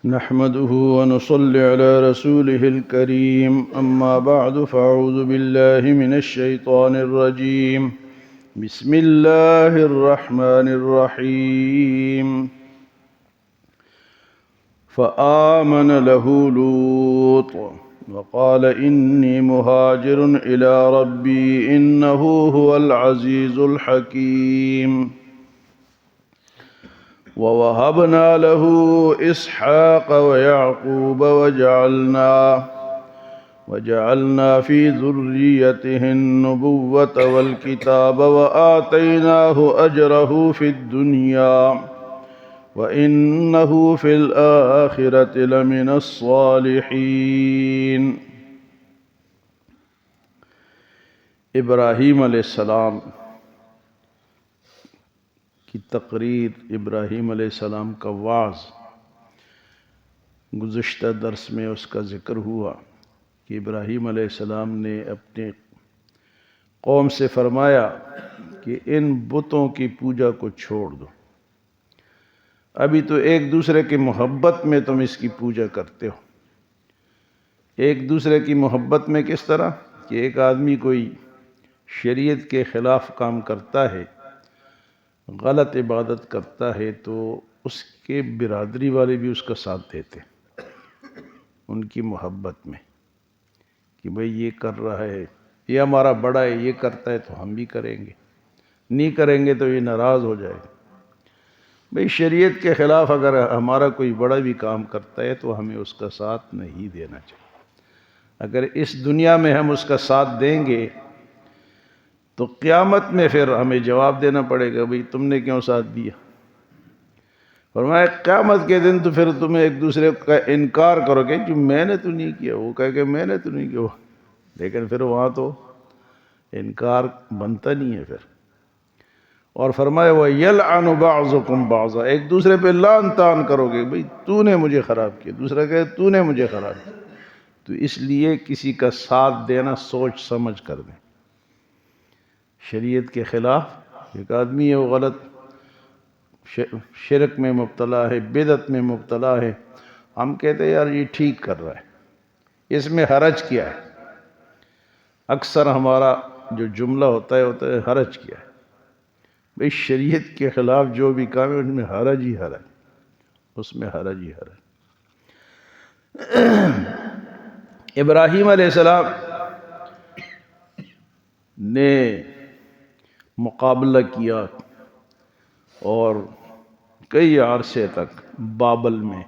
نحمده ونصلي على رسوله الكريم أما بعد فأعوذ بالله من الشيطان الرجيم بسم الله الرحمن الرحيم فآمن له لوط وقال إني مهاجر إلى ربي إنه هو العزيز الحكيم ووهبنا له إسحاق ويعقوب وجعلنا في ذريته النبوة والكتاب وآتيناه أجره في الدنيا وإنه في الآخرة لمن الصالحين۔ ابراہیم علیہ السلام کی تقریر، ابراہیم علیہ السلام کا وعظ، گزشتہ درس میں اس کا ذکر ہوا کہ ابراہیم علیہ السلام نے اپنے قوم سے فرمایا کہ ان بتوں کی پوجا کو چھوڑ دو، ابھی تو ایک دوسرے کی محبت میں تم اس کی پوجا کرتے ہو۔ ایک دوسرے کی محبت میں کس طرح کہ ایک آدمی کوئی شریعت کے خلاف کام کرتا ہے، غلط عبادت کرتا ہے، تو اس کے برادری والے بھی اس کا ساتھ دیتے ان کی محبت میں کہ بھئی یہ کر رہا ہے، یہ ہمارا بڑا ہے، یہ کرتا ہے تو ہم بھی کریں گے، نہیں کریں گے تو یہ ناراض ہو جائے گا۔ بھئی شریعت کے خلاف اگر ہمارا کوئی بڑا بھی کام کرتا ہے تو ہمیں اس کا ساتھ نہیں دینا چاہیے۔ اگر اس دنیا میں ہم اس کا ساتھ دیں گے تو قیامت میں پھر ہمیں جواب دینا پڑے گا، بھئی تم نے کیوں ساتھ دیا؟ فرمایا قیامت کے دن تو پھر تم ایک دوسرے کا انکار کرو گے کہ میں نے تو نہیں کیا، وہ کہے کہ میں نے تو نہیں کیا، لیکن پھر وہاں تو انکار بنتا نہیں ہے پھر۔ اور فرمایا وَيَلْعَنُ بَعْضُكُمْ بَعْضًا، ایک دوسرے پہ لعن طعن کرو گے، بھئی تو نے مجھے خراب کیا، دوسرا کہے تو نے مجھے خراب کیا۔ تو اس لیے کسی کا ساتھ دینا سوچ سمجھ کر دیں۔ شریعت کے خلاف ایک آدمی ہے، وہ غلط شرک میں مبتلا ہے، بدعت میں مبتلا ہے، ہم کہتے ہیں یار یہ ٹھیک کر رہا ہے، اس میں حرج کیا ہے؟ اکثر ہمارا جو جملہ ہوتا ہے حرج کیا ہے؟ بھئی شریعت کے خلاف جو بھی کام ہے اس میں حرج ہی حرج، اس میں حرج ہی حرج۔ ابراہیم علیہ السلام نے مقابلہ کیا اور کئی عرصے تک بابل میں،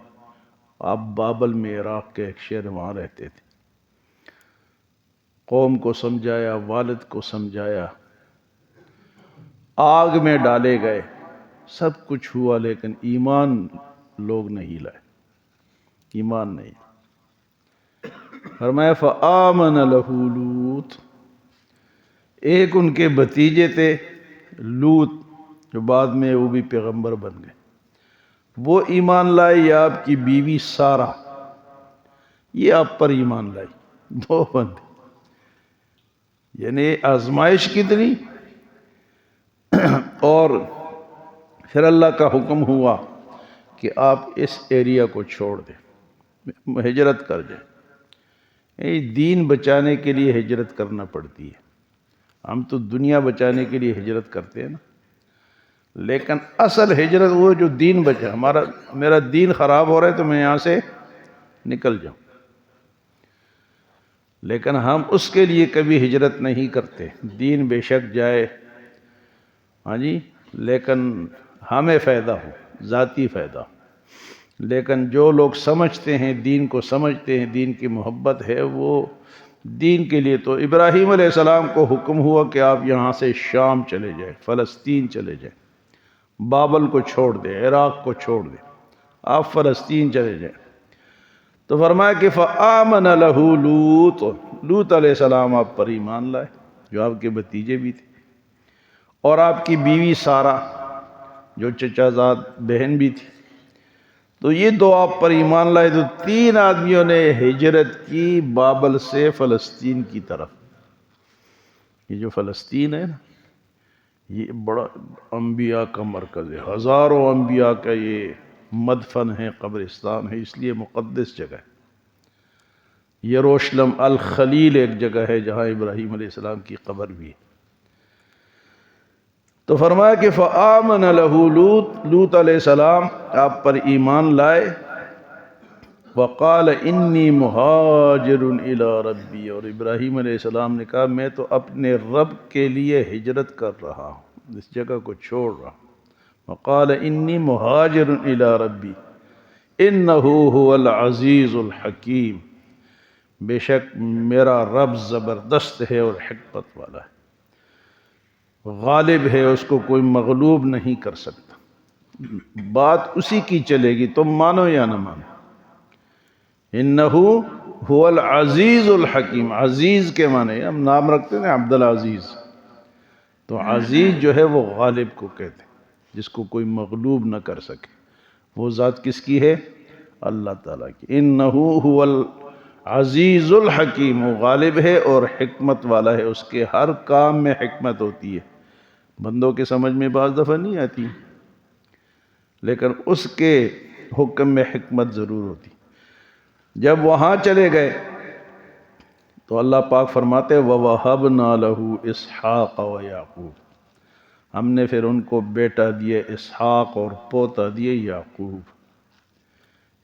آپ بابل میں عراق کے ایک شہر، وہاں رہتے تھے، قوم کو سمجھایا، والد کو سمجھایا، آگ میں ڈالے گئے، سب کچھ ہوا، لیکن ایمان لوگ نہیں لائے، ایمان نہیں۔ فرمایا فآمن لہ لوط، ایک ان کے بھتیجے تھے لوط، جو بعد میں وہ بھی پیغمبر بن گئے، وہ ایمان لائے، یا آپ کی بیوی سارہ، یہ آپ پر ایمان لائی، دو بندے، یعنی آزمائش کتنی۔ اور پھر اللہ کا حکم ہوا کہ آپ اس ایریا کو چھوڑ دیں، ہجرت کر جائیں۔ دین بچانے کے لیے ہجرت کرنا پڑتی ہے، ہم تو دنیا بچانے کے لیے ہجرت کرتے ہیں نا، لیکن اصل ہجرت وہ جو دین بچا، میرا دین خراب ہو رہا ہے تو میں یہاں سے نکل جاؤں، لیکن ہم اس کے لیے کبھی ہجرت نہیں کرتے۔ دین بے شک جائے، ہاں جی، لیکن ہمیں فائدہ ہو، ذاتی فائدہ ہو۔ لیکن جو لوگ سمجھتے ہیں، دین کو سمجھتے ہیں، دین کی محبت ہے، وہ دین کے لیے، تو ابراہیم علیہ السلام کو حکم ہوا کہ آپ یہاں سے شام چلے جائیں، فلسطین چلے جائیں، بابل کو چھوڑ دیں، عراق کو چھوڑ دیں، آپ فلسطین چلے جائیں۔ تو فرمایا کہ فآمن لہ لوط، لوط علیہ السلام آپ پر ایمان لائے، جو آپ کے بھتیجے بھی تھے، اور آپ کی بیوی سارہ جو چچا زاد بہن بھی تھی، تو یہ دو آپ پر ایمان لائے، تو تین آدمیوں نے ہجرت کی بابل سے فلسطین کی طرف۔ یہ جو فلسطین ہے نا، یہ بڑا انبیاء کا مرکز ہے، ہزاروں انبیاء کا یہ مدفن ہے، قبرستان ہے، اس لیے مقدس جگہ ہے۔ یروشلم الخلیل ایک جگہ ہے جہاں ابراہیم علیہ السلام کی قبر بھی ہے۔ تو فرمایا کہ فآمن لہ لوط علیہ السلام آپ پر ایمان لائے، وقال انی مہاجر الی ربی، اور ابراہیم علیہ السلام نے کہا میں تو اپنے رب کے لیے ہجرت کر رہا ہوں، اس جگہ کو چھوڑ رہا ہوں۔ وقال انی مہاجر الی ربی انہ هو العزیز الحکیم، بے شک میرا رب زبردست ہے اور حکمت والا ہے، غالب ہے، اس کو کوئی مغلوب نہیں کر سکتا، بات اسی کی چلے گی، تم مانو یا نہ مانو۔ انہ هو العزیز الحکیم، عزیز کے معنی ہم نام رکھتے ہیں عبد العزیز، تو عزیز جو ہے وہ غالب کو کہتے ہیں، جس کو کوئی مغلوب نہ کر سکے۔ وہ ذات کس کی ہے؟ اللہ تعالیٰ کی۔ انہ هو العزیز الحکیم، وہ غالب ہے اور حکمت والا ہے، اس کے ہر کام میں حکمت ہوتی ہے، بندوں کے سمجھ میں بعض دفعہ نہیں آتی، لیکن اس کے حکم میں حکمت ضرور ہوتی۔ جب وہاں چلے گئے تو اللہ پاک فرماتے وَوَهَبْنَا لَهُ إِسْحَاقَ وَيَعْقُوبَ، ہم نے پھر ان کو بیٹا دیے اسحاق اور پوتا دیے یعقوب۔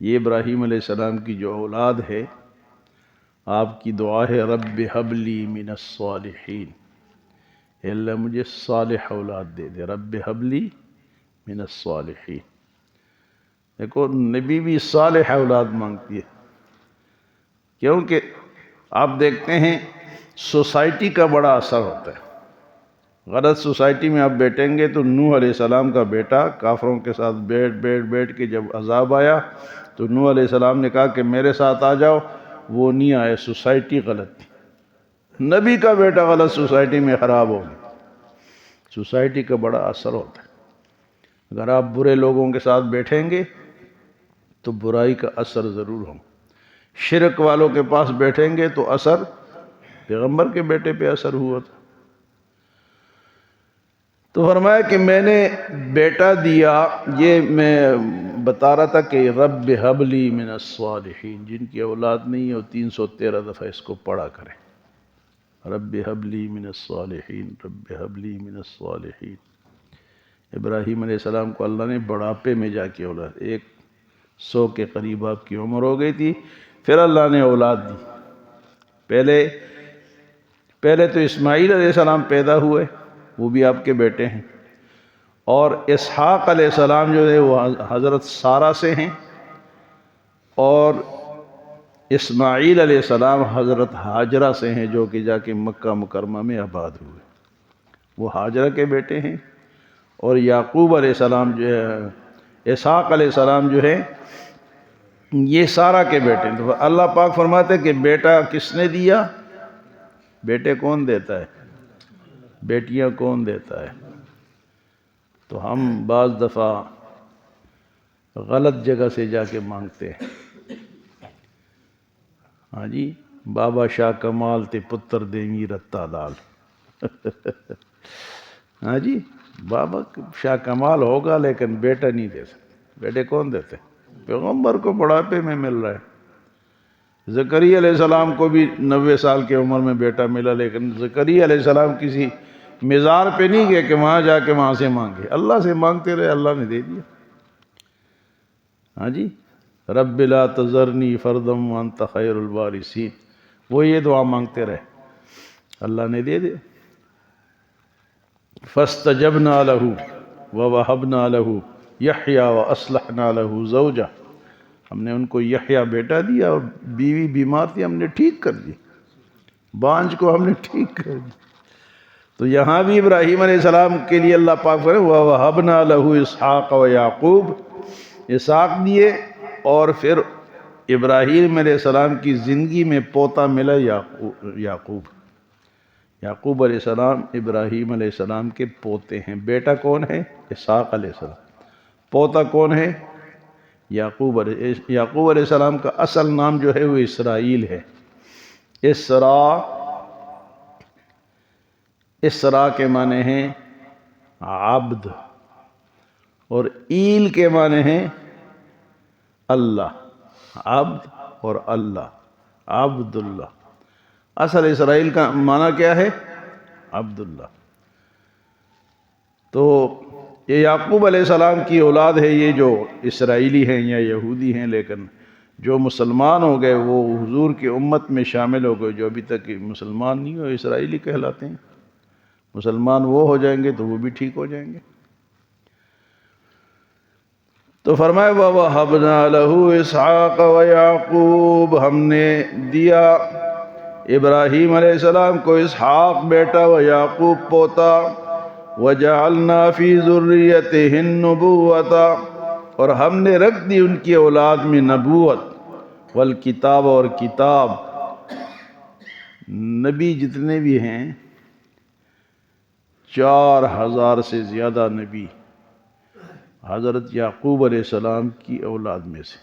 یہ ابراہیم علیہ السلام کی جو اولاد ہے، آپ کی دعا ہے رب ہب لی من الصالحین، اے اللہ مجھے صالح اولاد دے دے، رب ہب لی من الصالحین۔ دیکھو نبی بھی صالح اولاد مانگتی ہے، کیونکہ آپ دیکھتے ہیں سوسائٹی کا بڑا اثر ہوتا ہے۔ غلط سوسائٹی میں آپ بیٹھیں گے تو نوح علیہ السلام کا بیٹا کافروں کے ساتھ بیٹھ کے جب عذاب آیا تو نوح علیہ السلام نے کہا کہ میرے ساتھ آ جاؤ، وہ نہیں آئے، سوسائٹی غلط تھی۔ نبی کا بیٹا غلط سوسائٹی میں خراب ہو گیا۔ سوسائٹی کا بڑا اثر ہوتا ہے، اگر آپ برے لوگوں کے ساتھ بیٹھیں گے تو برائی کا اثر ضرور ہوگا۔ شرک والوں کے پاس بیٹھیں گے تو اثر پیغمبر کے بیٹے پہ اثر ہوا تھا۔ تو فرمایا کہ میں نے بیٹا دیا، یہ میں بتا رہا تھا کہ رب ہب لی من الصالحین، جن کی اولاد نہیں ہے وہ 313 دفعہ اس کو پڑھا کریں، رب ہب لی من الصالحین، رب ہب لی من الصالحین۔ ابراہیم علیہ السلام کو اللہ نے بڑھاپے میں جا کے اولاد، 100 کے قریب آپ کی عمر ہو گئی تھی، پھر اللہ نے اولاد دی۔ پہلے تو اسماعیل علیہ السلام پیدا ہوئے، وہ بھی آپ کے بیٹے ہیں، اور اسحاق علیہ السلام جو ہے وہ حضرت سارہ سے ہیں، اور اسماعیل علیہ السلام حضرت ہاجرہ سے ہیں، جو کہ جا کے مکہ مکرمہ میں آباد ہوئے، وہ ہاجرہ کے بیٹے ہیں۔ اور یعقوب علیہ السلام جو ہے، اسحاق علیہ السلام جو ہے، یہ سارہ کے بیٹے ہیں۔ تو اللہ پاک فرماتے ہیں کہ بیٹا کس نے دیا؟ بیٹے کون دیتا ہے؟ بیٹیاں کون دیتا ہے؟ تو ہم بعض دفعہ غلط جگہ سے جا کے مانگتے ہیں۔ ہاں جی، بابا شاہ کمال تے پتر دیوی رتا لال۔ ہاں جی، بابا شاہ کمال ہوگا لیکن بیٹا نہیں دے سکتے۔ بیٹے کون دیتے؟ پیغمبر کو بڑھاپے میں مل رہا ہے۔ زکریا علیہ السلام کو بھی 90 سال کی عمر میں بیٹا ملا، لیکن زکریا علیہ السلام کسی مزار پہ نہیں گئے کہ وہاں جا کے وہاں سے مانگے، اللہ سے مانگتے رہے، اللہ نے دے دیا۔ ہاں جی، رب لا تذرنی فردا وانت خیر الوارثین، وہ یہ دعا مانگتے رہے، اللہ نے دے دیا۔ فاستجبنا له ووهبنا له یحییٰ واصلحنا له زوجہ، ہم نے ان کو یحییٰ بیٹا دیا اور بیوی بیمار تھی، ہم نے ٹھیک کر دی، بانجھ کو ہم نے ٹھیک کر دی۔ تو یہاں بھی ابراہیم علیہ السلام کے لیے اللہ پاک فرمائے وَوَهَبْنَا لَهُ إِسْحَاقَ وَيَعْقُوبَ، اسحاق دیے، اور پھر ابراہیم علیہ السلام کی زندگی میں پوتا ملا یعقوب۔ یعقوب علیہ السلام ابراہیم علیہ السلام کے پوتے ہیں۔ بیٹا کون ہے؟ اسحاق علیہ السلام۔ پوتا کون ہے؟ یعقوب علیہ السلام کا اصل نام جو ہے وہ اسرائیل ہے۔ اسرا کے معنی ہیں عبد، اور ایل کے معنی ہیں اللہ، عبد اور اللہ، عبداللہ۔ اصل اسرائیل کا معنی کیا ہے؟ عبداللہ۔ تو یہ یعقوب علیہ السلام کی اولاد ہے، یہ جو اسرائیلی ہیں یا یہودی ہیں، لیکن جو مسلمان ہو گئے وہ حضور کی امت میں شامل ہو گئے۔ جو ابھی تک مسلمان نہیں ہو اسرائیلی کہلاتے ہیں، مسلمان وہ ہو جائیں گے تو وہ بھی ٹھیک ہو جائیں گے۔ تو فرمایا وَوَهَبْنَا لَهُ إِسْحَاقَ وَيَعْقُوبَ، ہم نے دیا ابراہیم علیہ السلام کو اسحاق بیٹا و یعقوب پوتا، وَجَعَلْنَا فِي ذُرِّيَّتِهِ النُّبُوَّةَ، اور ہم نے رکھ دی ان کی اولاد میں نبوت، والکتاب اور کتاب۔ نبی جتنے بھی ہیں 4000 سے زیادہ نبی حضرت یعقوب علیہ السلام کی اولاد میں سے،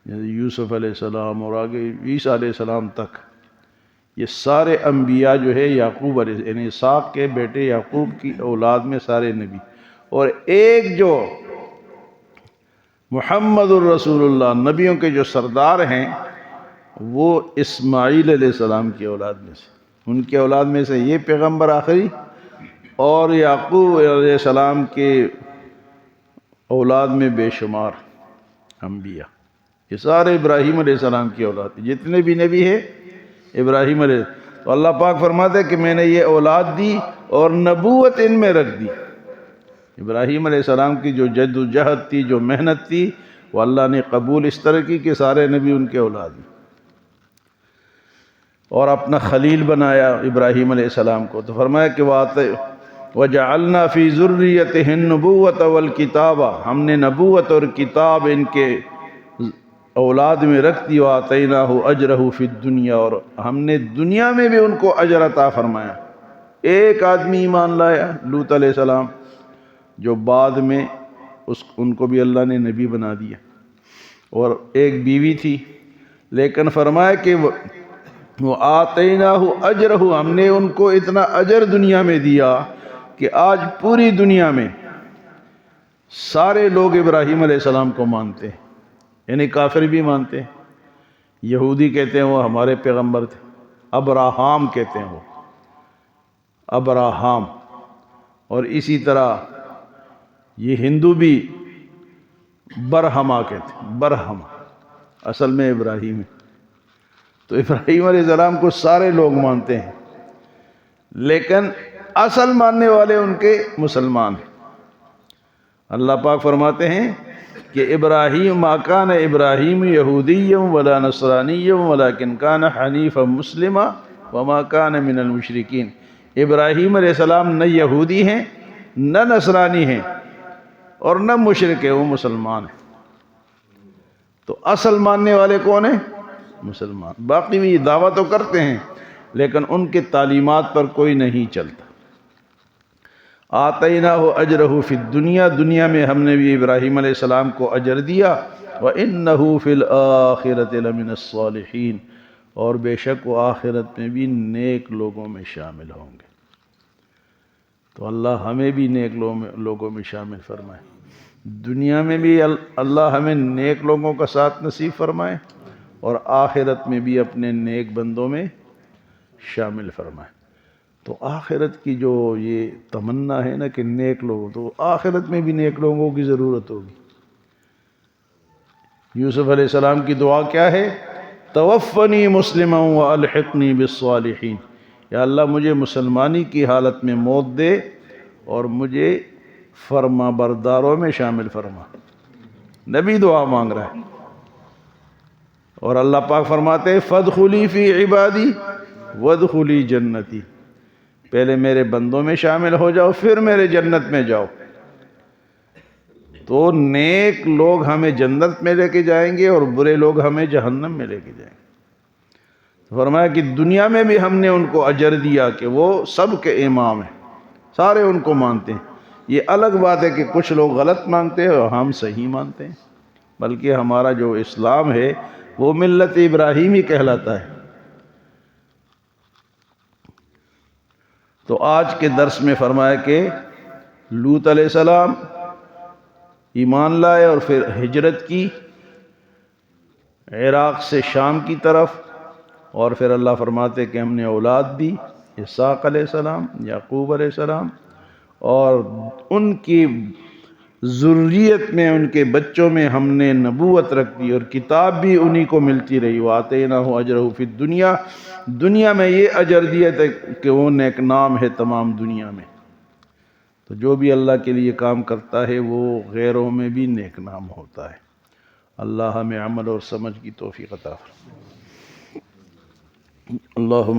یعنی یوسف علیہ السلام اور آگے عیسیٰ علیہ السلام تک، یہ سارے انبیاء جو ہے یعقوب علیہ، یعنی اسحاق کے بیٹے یعقوب کی اولاد میں سارے نبی۔ اور ایک جو محمد الرسول اللہ، نبیوں کے جو سردار ہیں، وہ اسماعیل علیہ السلام کی اولاد میں سے، ان کی اولاد میں سے یہ پیغمبر آخری، اور یعقوب علیہ السلام کے اولاد میں بے شمار انبیاء، یہ سارے ابراہیم علیہ السلام کی اولاد، جتنے بھی نبی ہیں ابراہیم علیہ۔ تو اللہ پاک فرماتے ہیں کہ میں نے یہ اولاد دی اور نبوت ان میں رکھ دی۔ ابراہیم علیہ السلام کی جو جد و جہد تھی، جو محنت تھی، وہ اللہ نے قبول اس طرح کی کہ سارے نبی ان کے اولاد میں، اور اپنا خلیل بنایا ابراہیم علیہ السلام کو۔ تو فرمایا کہ وَجَعَلْنَا فِي ذُرِّيَّتِهِ النُّبُوَّةَ وَالْكِتَابَ، ہم نے نبوت اور کتاب ان کے اولاد میں رکھ دی، وَآتَيْنَاهُ أَجْرَهُ فِي الدُّنْيَا، اور ہم نے دنیا میں بھی ان کو اجر عطا فرمایا۔ ایک آدمی ایمان لایا لوط علیہ السلام، جو بعد میں ان کو بھی اللہ نے نبی بنا دیا، اور ایک بیوی تھی، لیکن فرمایا کہ وَآتَيْنَاهُ أَجْرَهُ، ہم نے ان کو اتنا اجر دنیا میں دیا کہ آج پوری دنیا میں سارے لوگ ابراہیم علیہ السلام کو مانتے ہیں، یعنی کافر بھی مانتے ہیں۔ یہودی کہتے ہیں وہ ہمارے پیغمبر تھے، ابراہام کہتے ہیں وہ، ابراہام۔ اور اسی طرح یہ ہندو بھی برہما کہتے ہیں، برہما اصل میں ابراہیم ہے۔ تو ابراہیم علیہ السلام کو سارے لوگ مانتے ہیں، لیکن اصل ماننے والے ان کے مسلمان ہیں۔ اللہ پاک فرماتے ہیں کہ ابراہیم ما کان ابراہیم یہودی ولا نصرانی ولکن کان حنیفا مسلما وما کان من المشرکین۔ ابراہیم علیہ السلام نہ یہودی ہیں، نہ نصرانی ہیں، اور نہ مشرک ہیں، وہ مسلمان ہیں۔ تو اصل ماننے والے کون ہیں؟ مسلمان۔ باقی بھی یہ دعویٰ تو کرتے ہیں، لیکن ان کی تعلیمات پر کوئی نہیں چلتا۔ آتیناہ اجرہ فی الدنیا، دنیا میں ہم نے بھی ابراہیم علیہ السلام کو اجر دیا، وانہ فی الآخرۃ لمن الصالحین، اور بے شک وہ آخرت میں بھی نیک لوگوں میں شامل ہوں گے۔ تو اللہ ہمیں بھی نیک لوگوں میں شامل فرمائے، دنیا میں بھی اللہ ہمیں نیک لوگوں کا ساتھ نصیب فرمائے، اور آخرت میں بھی اپنے نیک بندوں میں شامل فرمائے۔ تو آخرت کی جو یہ تمنا ہے نا کہ نیک لوگوں، تو آخرت میں بھی نیک لوگوں کی ضرورت ہوگی۔ یوسف علیہ السلام کی دعا کیا ہے؟ توفنی مسلما والحقنی بالصالحین، یا اللہ مجھے مسلمانی کی حالت میں موت دے اور مجھے فرما برداروں میں شامل فرما۔ نبی دعا مانگ رہا ہے، اور اللہ پاک فرماتے ہیں فادخلی فی عبادی وادخلی جنتی، پہلے میرے بندوں میں شامل ہو جاؤ، پھر میرے جنت میں جاؤ۔ تو نیک لوگ ہمیں جنت میں لے کے جائیں گے، اور برے لوگ ہمیں جہنم میں لے کے جائیں گے۔ فرمایا کہ دنیا میں بھی ہم نے ان کو اجر دیا کہ وہ سب کے امام ہیں، سارے ان کو مانتے ہیں۔ یہ الگ بات ہے کہ کچھ لوگ غلط مانتے ہیں اور ہم صحیح مانتے ہیں، بلکہ ہمارا جو اسلام ہے وہ ملت ابراہیمی کہلاتا ہے۔ تو آج کے درس میں فرمایا کہ لوط علیہ السلام ایمان لائے اور پھر ہجرت کی عراق سے شام کی طرف، اور پھر اللہ فرماتے کہ ہم نے اولاد دی، اسحاق علیہ السلام، یعقوب علیہ السلام، اور ان کی ذریت میں، ان کے بچوں میں ہم نے نبوت رکھ دی، اور کتاب بھی انہی کو ملتی رہی۔ وَآتَيْنَاهُ أَجْرَهُ فِي الدُّنْيَا، دنیا میں یہ اجر دیا تھا کہ وہ نیک نام ہے تمام دنیا میں۔ تو جو بھی اللہ کے لیے کام کرتا ہے وہ غیروں میں بھی نیک نام ہوتا ہے۔ اللہ ہمیں عمل اور سمجھ کی توفیق عطا فرمائے۔ اللہم